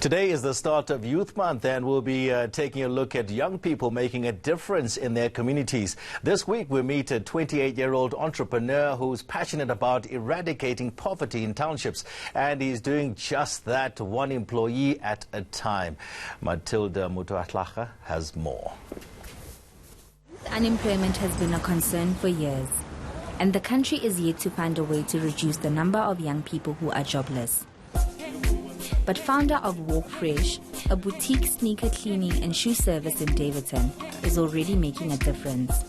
Today is the start of Youth Month, and we'll be taking a look at young people making a difference in their communities. This week we meet a 28-year-old entrepreneur who's passionate about eradicating poverty in townships, and he's doing just that, one employee at a time. Lethabo Mokoena has more. Unemployment has been a concern for years, and the country is yet to find a way to reduce the number of young people who are jobless. But founder of Walk Fresh, a boutique sneaker cleaning and shoe service in Davidson, is already making a difference.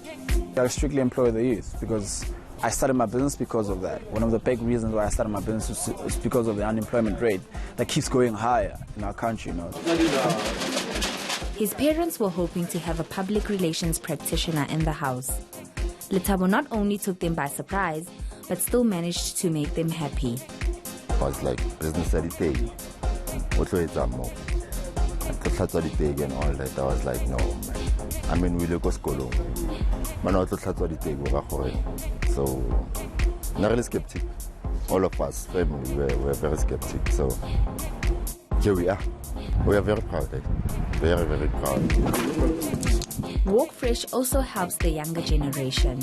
I strictly employ the youth because I started my business because of that. One of the big reasons why I started my business is because of the unemployment rate that keeps going higher in our country. His parents were hoping to have a public relations practitioner in the house. Lethabo not only took them by surprise, but still managed to make them happy. I was like, business everything. What do you do more? And all that. I was like, no, man. I mean, we look at school. Man, I so, not really skeptic. All of us, family, we're very skeptic. So, here we are. We are very proud. Very, very proud. Walk Fresh also helps the younger generation.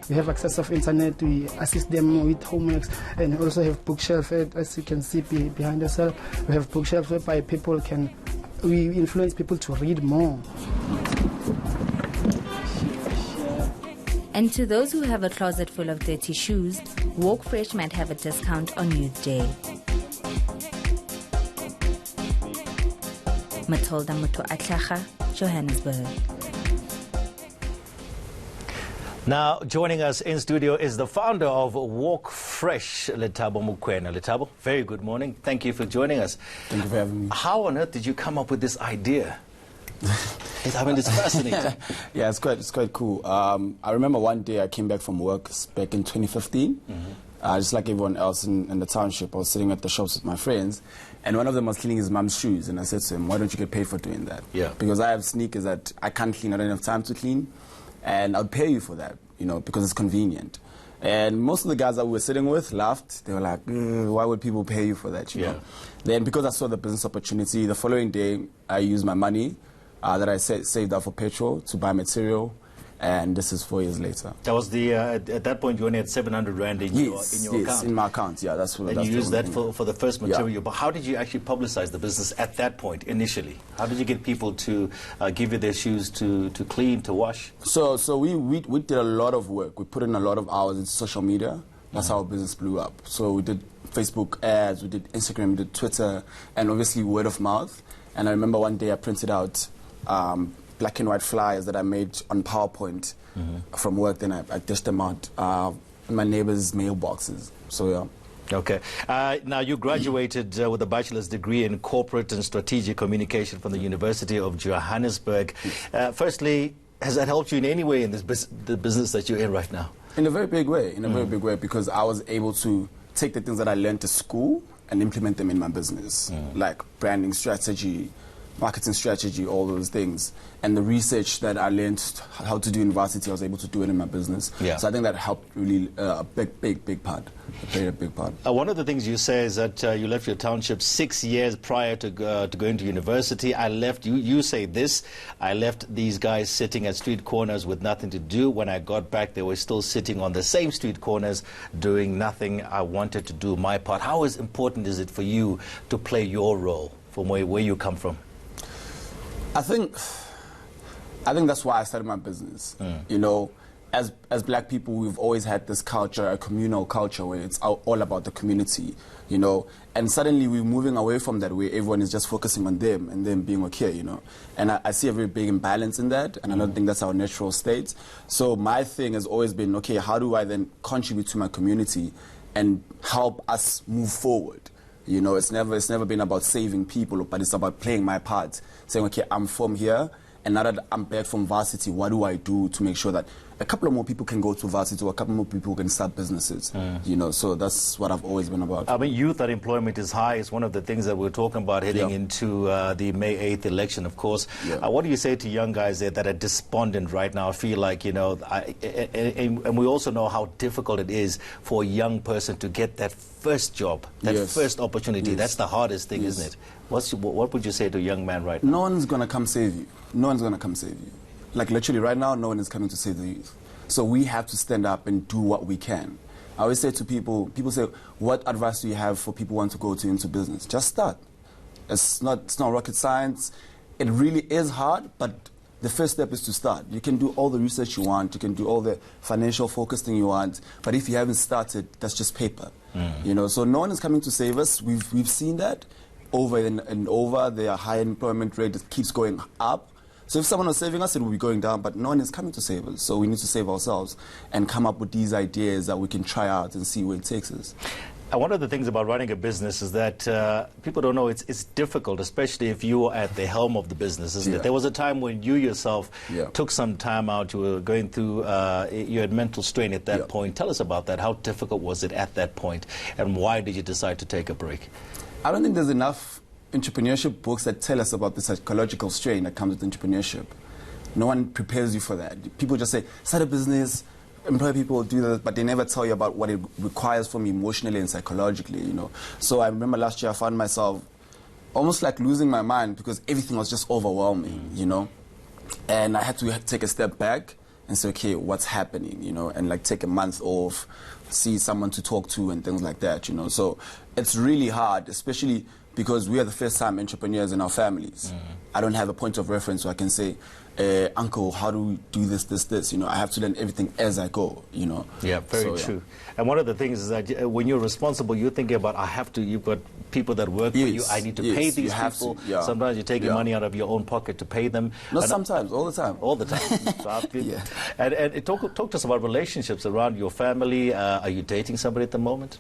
We have access of internet, we assist them with homeworks, and we also have bookshelf, as you can see behind yourself. We have bookshelf whereby we influence people to read more. And to those who have a closet full of dirty shoes, Walk Fresh might have a discount on Youth Day. Lethabo Mokoena, Johannesburg. Now, joining us in studio is the founder of Walk Fresh, Lethabo Mokoena. Lethabo, very good morning. Thank you for joining us. Thank you for having me. How on earth did you come up with this idea? I mean, it's fascinating. Yeah, it's quite cool. I remember one day I came back from work back in 2015. Just like everyone else in the township, I was sitting at the shops with my friends, and one of them was cleaning his mom's shoes, and I said to him, why don't you get paid for doing that? Yeah. Because I have sneakers that I can't clean, I don't have time to clean, and I'll pay you for that, because it's convenient. And most of the guys that we were sitting with laughed. They were like, why would people pay you for that, you know? Then because I saw the business opportunity, the following day, I used my money that I saved up for petrol to buy material. And this is 4 years later. That was at that point you only had 700 Rand in your account. Yes, in my account, yeah. And you used that for the first material. Yeah. But how did you actually publicize the business at that point, initially? How did you get people to give you their shoes to clean, to wash? So we did a lot of work. We put in a lot of hours into social media. That's how our business blew up. So we did Facebook ads, we did Instagram, we did Twitter, and obviously word of mouth. And I remember one day I printed out black and white flyers that I made on PowerPoint from work. Then I dished them out in my neighbors' mailboxes. So, yeah. Okay. Now, you graduated with a bachelor's degree in corporate and strategic communication from the University of Johannesburg. Firstly, has that helped you in any way in the business that you're in right now? In a very big way, very big way, because I was able to take the things that I learned at school and implement them in my business, like branding strategy, marketing strategy, all those things. And the research that I learned how to do in varsity, I was able to do it in my business. Yeah. So I think that helped really a big part. Played a big part. One of the things you say is that you left your township 6 years prior to going to university. I left, you say this, I left these guys sitting at street corners with nothing to do. When I got back, they were still sitting on the same street corners doing nothing. I wanted to do my part. How important is it for you to play your role from where you come from? I think that's why I started my business. As black people, we've always had this culture, a communal culture, where it's all about the community, And suddenly we're moving away from that, where everyone is just focusing on them and them being okay, And I see a very big imbalance in that, and I don't think that's our natural state. So my thing has always been, okay, how do I then contribute to my community and help us move forward? It's never been about saving people, but it's about playing my part, saying, okay, I'm from here, and now that I'm back from varsity, what do I do to make sure that a couple of more people can go to varsity, or a couple more people can start businesses. You know, so that's what I've always been about. I mean, youth unemployment is high. It's one of the things that we're talking about heading into the May 8th election, of course. What do you say to young guys there that are despondent right now? I feel like, you know, and we also know how difficult it is for a young person to get that first job, that first opportunity. That's the hardest thing, isn't it? What would you say to a young man right now? No one's going to come save you. No one's going to come save you. Like, literally, right now, no one is coming to save the youth. So we have to stand up and do what we can. I always say to people say, what advice do you have for people who want to go into business? Just start. It's not rocket science. It really is hard, but the first step is to start. You can do all the research you want. You can do all the financial focus thing you want. But if you haven't started, that's just paper. You know, so no one is coming to save us. We've seen that over and over. The high employment rate keeps going up. So if someone was saving us, it would be going down, but no one is coming to save us. So we need to save ourselves and come up with these ideas that we can try out and see where it takes us. One of the things about running a business is that people don't know it's difficult, especially if you are at the helm of the business, isn't it? There was a time when you yourself took some time out, you were going through, you had mental strain at that point. Tell us about that. How difficult was it at that point, and why did you decide to take a break? I don't think there's enough entrepreneurship books that tell us about the psychological strain that comes with entrepreneurship. No one prepares you for that. People just say, start a business, employ people, do that, but they never tell you about what it requires from you emotionally and psychologically, you know. So I remember last year I found myself almost like losing my mind because everything was just overwhelming, you know. And I had to take a step back and say, okay, what's happening, you know, and like take a month off, see someone to talk to and things like that, you know. So it's really hard, especially because we are the first-time entrepreneurs in our families. I don't have a point of reference so I can say, uncle, how do we do this? You know, I have to learn everything as I go, you know. Yeah, very true. And one of the things is that when you're responsible, you're thinking about, you've got people that work for you, I need to pay these people. Sometimes you're taking money out of your own pocket to pay them. Not sometimes, all the time. All the time. And talk to us about relationships around your family. Are you dating somebody at the moment?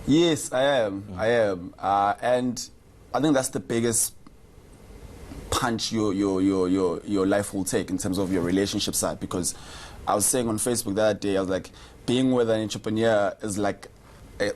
Yes, I am. And I think that's the biggest punch your life will take in terms of your relationship side, because I was saying on Facebook the other day, I was like, being with an entrepreneur is like a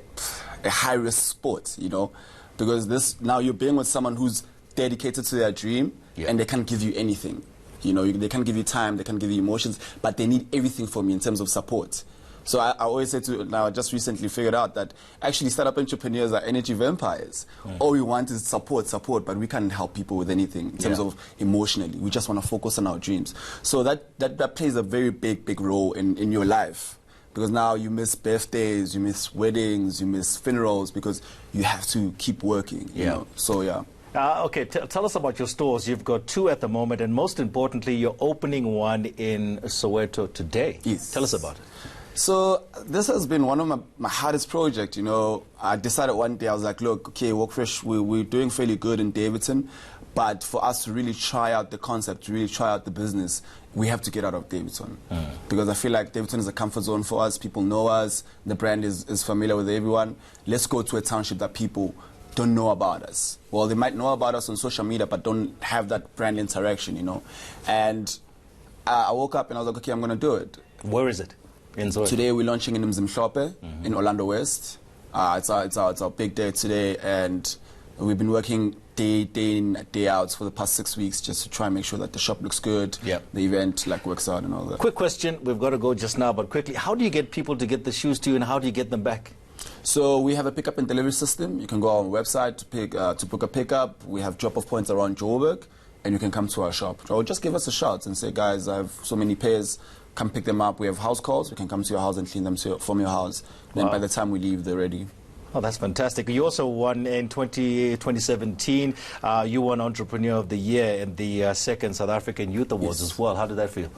high-risk sport, you know, because now you're being with someone who's dedicated to their dream and they can't give you anything. You know, they can't give you time, they can't give you emotions, but they need everything from you in terms of support. So I always say I just recently figured out that actually startup entrepreneurs are energy vampires. All we want is support, but we can't help people with anything in terms of emotionally. We just want to focus on our dreams. So that plays a very big role in your life. Because now you miss birthdays, you miss weddings, you miss funerals because you have to keep working, you know. So, okay, tell us about your stores. You've got 2 at the moment, and most importantly, you're opening one in Soweto today. Yes. Tell us about it. So this has been one of my hardest projects, you know. I decided one day, I was like, look, okay, Workfresh, we're doing fairly good in Davidson, but for us to really try out the concept, to really try out the business, we have to get out of Davidson. Because I feel like Davidson is a comfort zone for us. People know us. The brand is familiar with everyone. Let's go to a township that people don't know about us. Well, they might know about us on social media, but don't have that brand interaction, you know. And I woke up and I was like, okay, I'm going to do it. Where is it? Today we're launching in Mzimhlope in Orlando West. It's our big day today, and we've been working day in, day out for the past 6 weeks just to try and make sure that the shop looks good, the event works out and all that. Quick question, we've got to go just now, but quickly, how do you get people to get the shoes to you, and how do you get them back? So we have a pickup and delivery system. You can go on our website to book a pickup. We have drop-off points around Joburg, and you can come to our shop. Or just give us a shout and say, guys, I have so many pairs. Come pick them up. We have house calls. We can come to your house and clean them from your house. Then by the time we leave, they're ready. Oh, that's fantastic. You also won in 2017. You won Entrepreneur of the Year in the second South African Youth Awards as well. How did that feel?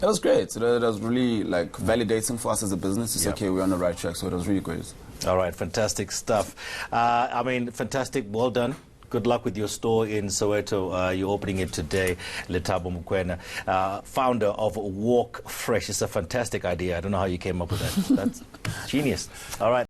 It was great. It was really validating for us as a business. It's okay, we're on the right track, so it was really great. All right, fantastic stuff. I mean, fantastic. Well done. Good luck with your store in Soweto. You're opening it today. Lethabo Mokoena, founder of Walk Fresh. It's a fantastic idea. I don't know how you came up with that. That's genius. All right.